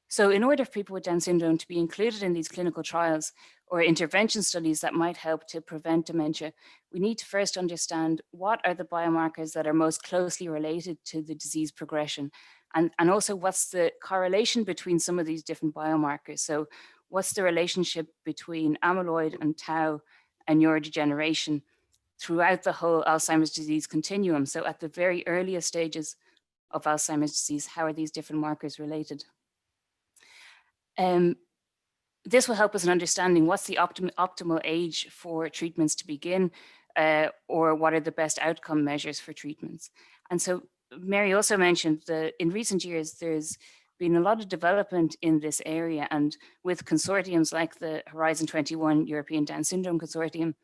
Speaker 3: So in order for people with Down syndrome to be included in these clinical trials or intervention studies that might help to prevent dementia, we need to first understand what are the biomarkers that are most closely related to the disease progression, and also what's the correlation between some of these different biomarkers. So what's the relationship between amyloid and tau and neurodegeneration throughout the whole Alzheimer's disease continuum? So at the very earliest stages of Alzheimer's disease, how are these different markers related? This will help us in understanding what's the optimal age for treatments to begin, or what are the best outcome measures for treatments. And so Mary also mentioned that in recent years, there's been a lot of development in this area, and with consortiums like the Horizon 21 European Down Syndrome Consortium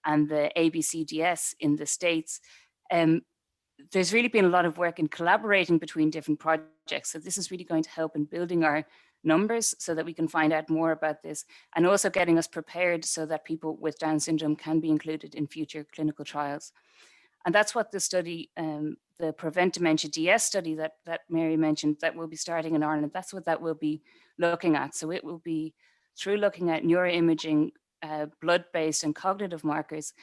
Speaker 3: and the ABCDS in the States, there's really been a lot of work in collaborating between different projects. So this is really going to help in building our numbers so that we can find out more about this, and also getting us prepared so that people with Down syndrome can be included in future clinical trials. And that's what the study, the Prevent Dementia DS study that Mary mentioned, that will be starting in Ireland, that's what that will be looking at. So it will be through looking at neuroimaging, blood-based and cognitive markers.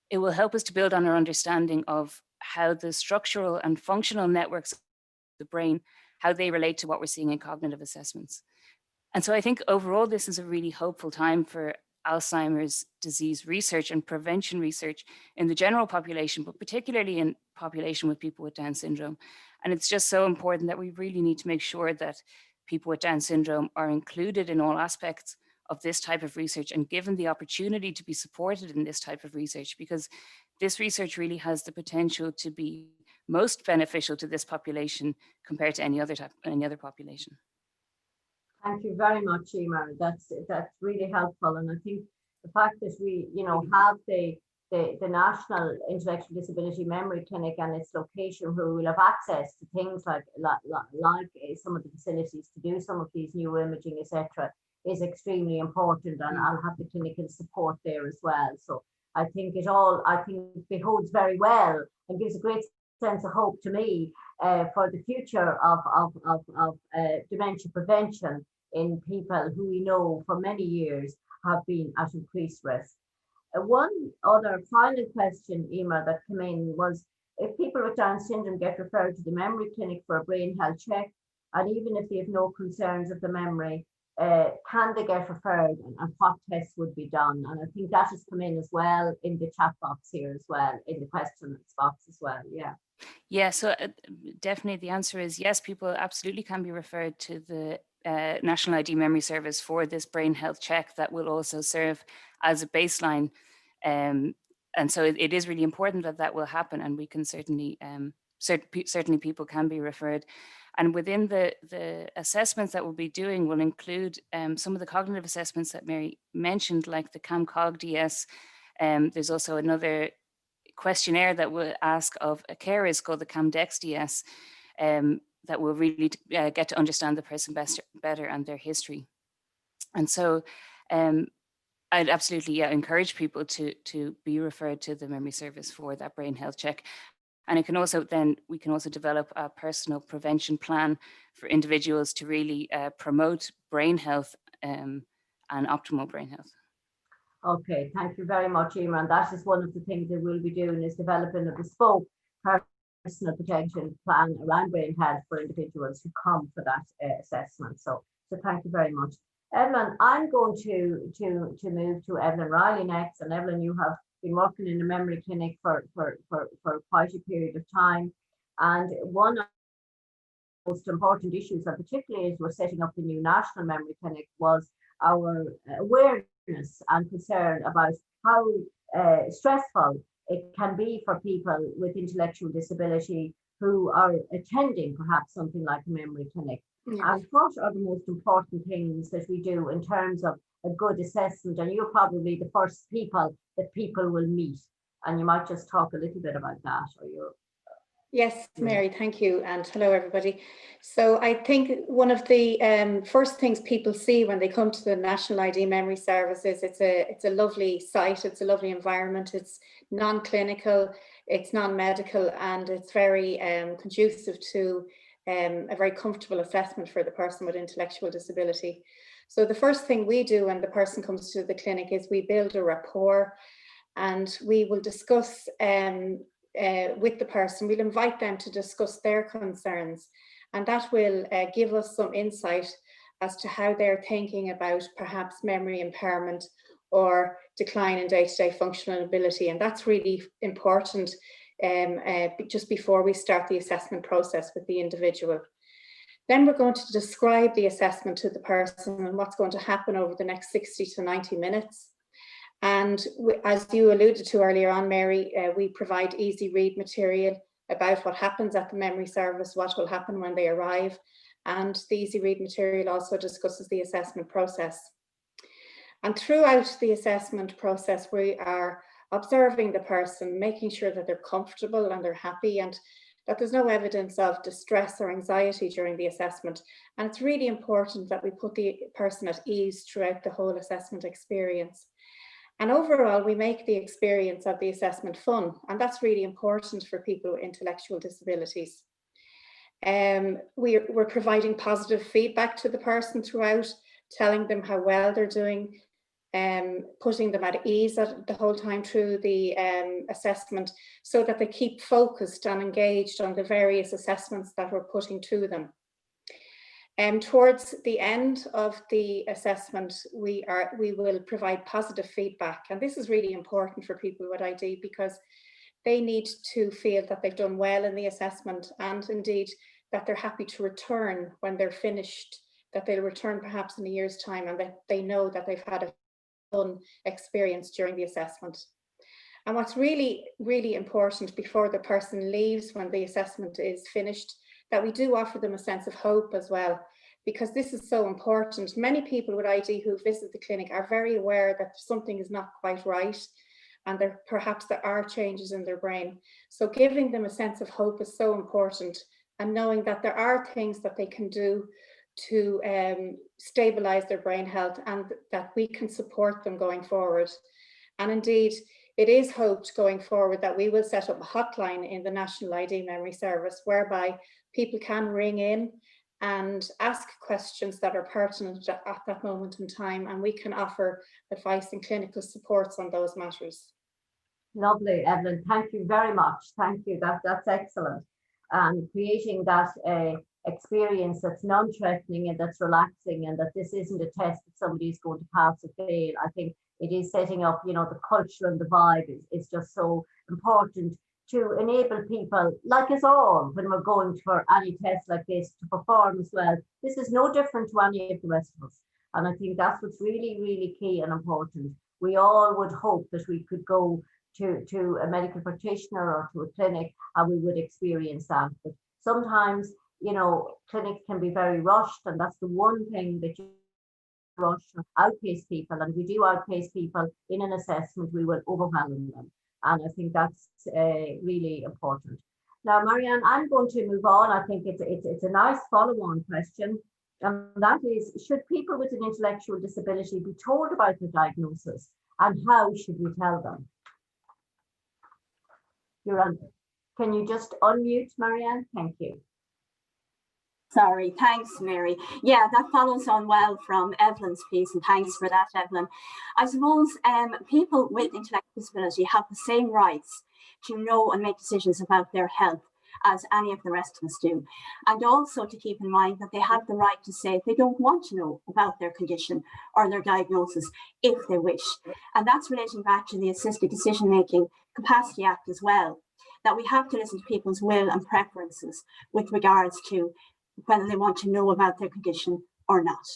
Speaker 3: It will help us to build on our understanding of how the structural and functional networks of the brain, how they relate to what we're seeing in cognitive assessments. And so I think overall, this is a really hopeful time for Alzheimer's disease research and prevention research in the general population, but particularly in population with people with Down syndrome. And it's just so important that we really need to make sure that people with Down syndrome are included in all aspects of this type of research and given the opportunity to be supported in this type of research, because this research really has the potential to be most beneficial to this population compared to any other population.
Speaker 1: Thank you very much, Emer. That's really helpful, and I think the fact that we, have the National Intellectual Disability Memory Clinic and its location, where we'll have access to things like some of the facilities to do some of these neuroimaging, etc., is extremely important, and I'll have the clinical support there as well. So I think behoves very well and gives a great sense of hope to me for the future of dementia prevention in people who we know for many years have been at increased risk. One other final question, Emer, that came in was, if people with Down syndrome get referred to the memory clinic for a brain health check, and even if they have no concerns of the memory, can they get referred, and what tests would be done? And I think that has come in as well in the chat box here as well, in the questions box as well. Yeah,
Speaker 3: so definitely the answer is yes, people absolutely can be referred to the National ID Memory Service for this brain health check that will also serve as a baseline. And so it is really important that that will happen, and we can certainly, certainly people can be referred. And within the assessments that we'll be doing will include some of the cognitive assessments that Mary mentioned, like the CAM-COG-DS. There's also another questionnaire that will ask of carers called the CAM-DEX-DS, that will really get to understand the person better and their history. And so I'd absolutely encourage people to be referred to the memory service for that brain health check. And it can also we can also develop a personal prevention plan for individuals to really promote brain health and optimal brain health.
Speaker 1: Okay, thank you very much, Emer. And that is one of the things that we'll be doing, is developing a bespoke personal protection plan around brain health for individuals who come for that assessment. So thank you very much. Evelyn, I'm going to move to Evelyn Riley next. And Evelyn, you have been working in a memory clinic for quite a period of time. And one of the most important issues, and particularly as we're setting up the new national memory clinic, was our awareness and concern about how stressful it can be for people with intellectual disability who are attending perhaps something like a memory clinic. And what are the most important things that we do in terms of a good assessment? And you're probably the first people that people will meet, and you might just talk a little bit about that. Or you're
Speaker 4: Yes, Mary, thank you, and hello everybody. So I think one of the first things people see when they come to the National ID Memory Service is it's a lovely site, it's a lovely environment, it's non-clinical, it's non-medical, and it's very conducive to a very comfortable assessment for the person with intellectual disability. So the first thing we do when the person comes to the clinic is we build a rapport, and we will discuss with the person, we'll invite them to discuss their concerns, and that will give us some insight as to how they're thinking about perhaps memory impairment or decline in day-to-day functional ability. And that's really important just before we start the assessment process with the individual. Then we're going to describe the assessment to the person and what's going to happen over the next 60 to 90 minutes. And as you alluded to earlier on, Mary, we provide easy read material about what happens at the memory service, what will happen when they arrive. And the easy read material also discusses the assessment process. And throughout the assessment process, we are observing the person, making sure that they're comfortable and they're happy, and that there's no evidence of distress or anxiety during the assessment. And it's really important that we put the person at ease throughout the whole assessment experience. And overall, we make the experience of the assessment fun, and that's really important for people with intellectual disabilities. We're providing positive feedback to the person throughout, telling them how well they're doing, putting them at ease the whole time through the assessment, so that they keep focused and engaged on the various assessments that we're putting to them. Towards the end of the assessment, we will provide positive feedback, and this is really important for people with ID because they need to feel that they've done well in the assessment, and indeed that they're happy to return when they're finished, that they'll return perhaps in a year's time, and that they know that they've had a fun experience during the assessment. And what's really, really important before the person leaves when the assessment is finished, that we do offer them a sense of hope as well, because this is so important. Many people with ID who visit the clinic are very aware that something is not quite right, and perhaps there are changes in their brain. So giving them a sense of hope is so important, and knowing that there are things that they can do to stabilize their brain health, and that we can support them going forward. And indeed, it is hoped going forward that we will set up a hotline in the National ID Memory Service whereby people can ring in and ask questions that are pertinent at that moment in time, and we can offer advice and clinical supports on those matters.
Speaker 1: Lovely, Evelyn. Thank you very much. Thank you. That's excellent. Creating that experience that's non-threatening and that's relaxing, and that this isn't a test that somebody is going to pass or fail. I think it is setting up, the culture and the vibe is just so important to enable people like us all, when we're going for any test like this, to perform as well. This is no different to any of the rest of us. And I think that's what's really, really key and important. We all would hope that we could go to a medical practitioner or to a clinic and we would experience that. But sometimes you know, clinics can be very rushed, and that's the one thing that you rush outpace people. And if we do outpace people in an assessment, we will overwhelm them. And I think that's really important. Now, Marianne, I'm going to move on. I think it's a nice follow-on question. And that is, should people with an intellectual disability be told about their diagnosis, and how should we tell them? You're on. Can you just unmute, Marianne? Thank you.
Speaker 5: Sorry, thanks, Mary. Yeah, that follows on well from Evelyn's piece, and thanks for that, Evelyn. I suppose people with intellectual disability have the same rights to know and make decisions about their health as any of the rest of us do. And also to keep in mind that they have the right to say if they don't want to know about their condition or their diagnosis, if they wish. And that's relating back to the Assisted Decision-Making Capacity Act as well, that we have to listen to people's will and preferences with regards to whether they want to know about their condition or not.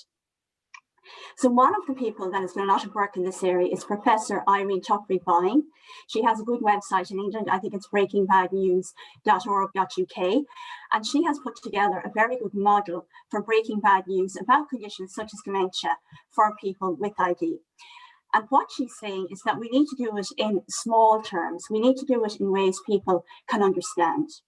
Speaker 5: So one of the people that has done a lot of work in this area is Professor Irene Tuffrey-Vine. She has a good website in England. I think it's breakingbadnews.org.uk. And she has put together a very good model for breaking bad news about conditions such as dementia for people with ID. And what she's saying is that we need to do it in small terms. We need to do it in ways people can understand.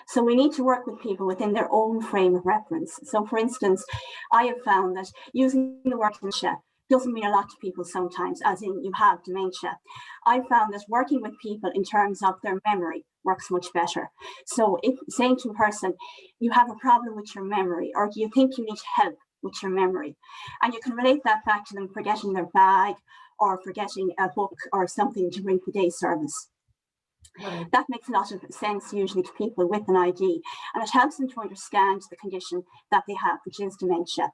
Speaker 5: So we need to work with people within their own frame of reference. So for instance, I have found that using the word dementia doesn't mean a lot to people sometimes, as in you have dementia. I found that working with people in terms of their memory works much better. So if saying to a person, you have a problem with your memory, or do you think you need help with your memory? And you can relate that back to them forgetting their bag or forgetting a book or something to bring for day service. Right. That makes a lot of sense usually to people with an ID, and it helps them to understand the condition that they have, which is dementia.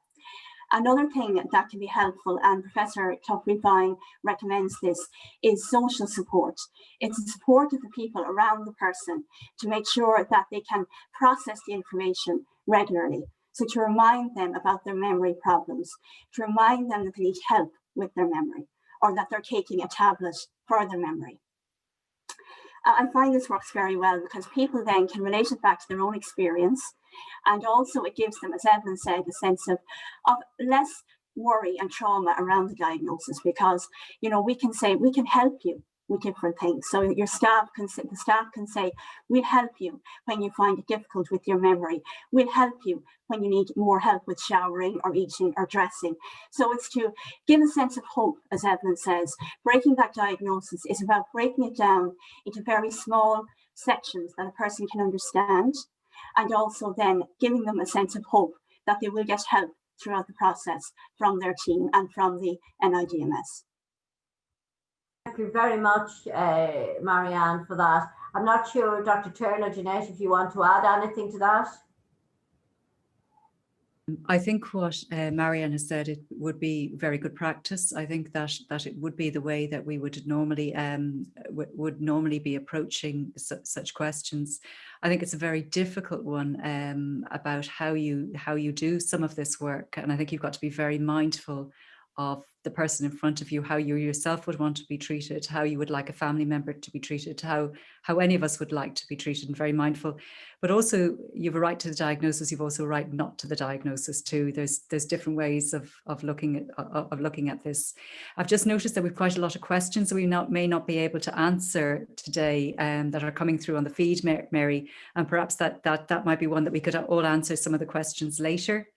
Speaker 5: Another thing that can be helpful, and Professor Tuffrey-Vine recommends this, is social support. It's the support of the people around the person to make sure that they can process the information regularly. So to remind them about their memory problems, to remind them that they need help with their memory, or that they're taking a tablet for their memory. I find this works very well because people then can relate it back to their own experience, and also it gives them, as Evelyn said, a sense of less worry and trauma around the diagnosis, because you know we can say we can help you with different things. So your staff can say, the staff can say, we'll help you when you find it difficult with your memory. We'll help you when you need more help with showering or eating or dressing. So it's to give a sense of hope, as Evelyn says. Breaking that diagnosis is about breaking it down into very small sections that a person can understand, and also then giving them a sense of hope that they will get help throughout the process from their team and from the NIDMS.
Speaker 1: Thank you very much, Marianne, for that. I'm not sure, Dr. Turner, Jeanette, if you want to add anything to that.
Speaker 2: I think what Marianne has said, it would be very good practice. I think that it would be the way that we would normally be approaching such questions. I think it's a very difficult one about how you do some of this work, and I think you've got to be very mindful of the person in front of you, how you yourself would want to be treated, how you would like a family member to be treated, how any of us would like to be treated, and very mindful. But also, you have a right to the diagnosis. You've also a right not to the diagnosis too. There's different ways of looking at this. I've just noticed that we've quite a lot of questions that we may not be able to answer today that are coming through on the feed, Mary, and perhaps that might be one that we could all answer some of the questions later.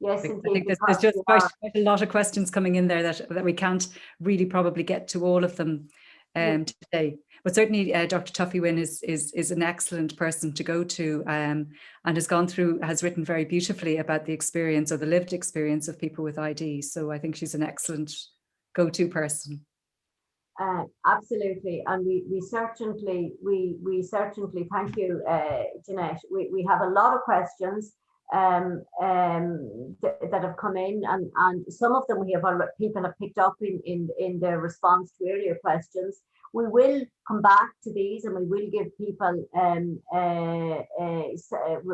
Speaker 1: Yes,
Speaker 2: I think there's just quite a lot of questions coming in there that we can't really probably get to all of them today. But certainly Dr. Tuffrey-Vine is an excellent person to go to and has written very beautifully about the experience or the lived experience of people with ID. So I think she's an excellent go-to person.
Speaker 1: Absolutely, and we certainly thank you, Jeanette. We have a lot of questions that have come in, and some of them people have picked up in their response to earlier questions. We will come back to these, and we will give people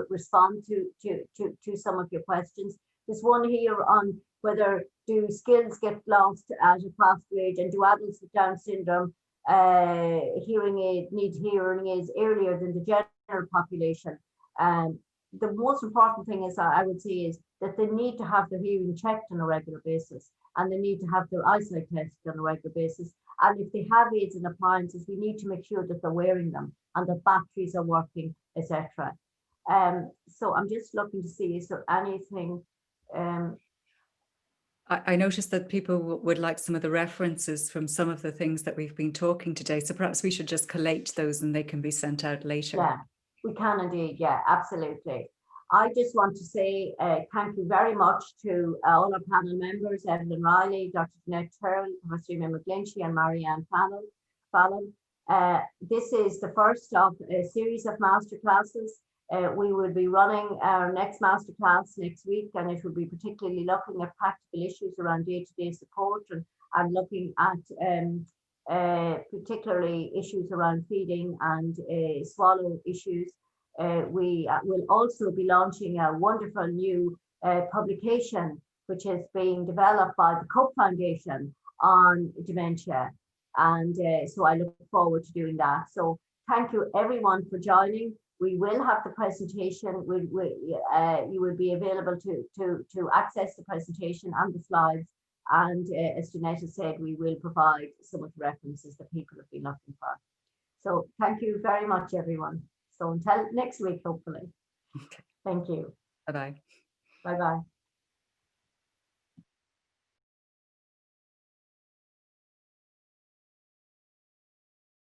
Speaker 1: respond to some of your questions. There's one here on whether do skills get lost at a faster age, and do adults with Down syndrome need hearing aids earlier than the general population. The most important thing is, I would say, is that they need to have their hearing checked on a regular basis, and they need to have their eyesight tested on a regular basis. And if they have aids and appliances, we need to make sure that they're wearing them and the batteries are working, etc. So I'm just looking to see, is there anything?
Speaker 2: I noticed that people would like some of the references from some of the things that we've been talking today. So perhaps we should just collate those and they can be sent out later.
Speaker 1: Yeah, we can indeed. Yeah, absolutely. I just want to say thank you very much to all our panel members, Evelyn Riley, Dr. Jeanette Turrell, Professor Emma McGlinchey, and Marianne Fallon. This is the first of a series of masterclasses. We will be running our next masterclass next week, and it will be particularly looking at practical issues around day-to-day support and looking at particularly issues around feeding and swallow issues. We will also be launching a wonderful new publication, which is being developed by the Cope Foundation on dementia. And so I look forward to doing that. So thank you everyone for joining. We will have the presentation. You will be available to access the presentation and the slides. And as Jeanette has said, we will provide some of the references that people have been looking for. So thank you very much, everyone. So until next week, hopefully.
Speaker 2: Okay.
Speaker 1: Thank you.
Speaker 2: Bye-bye.
Speaker 1: Bye-bye.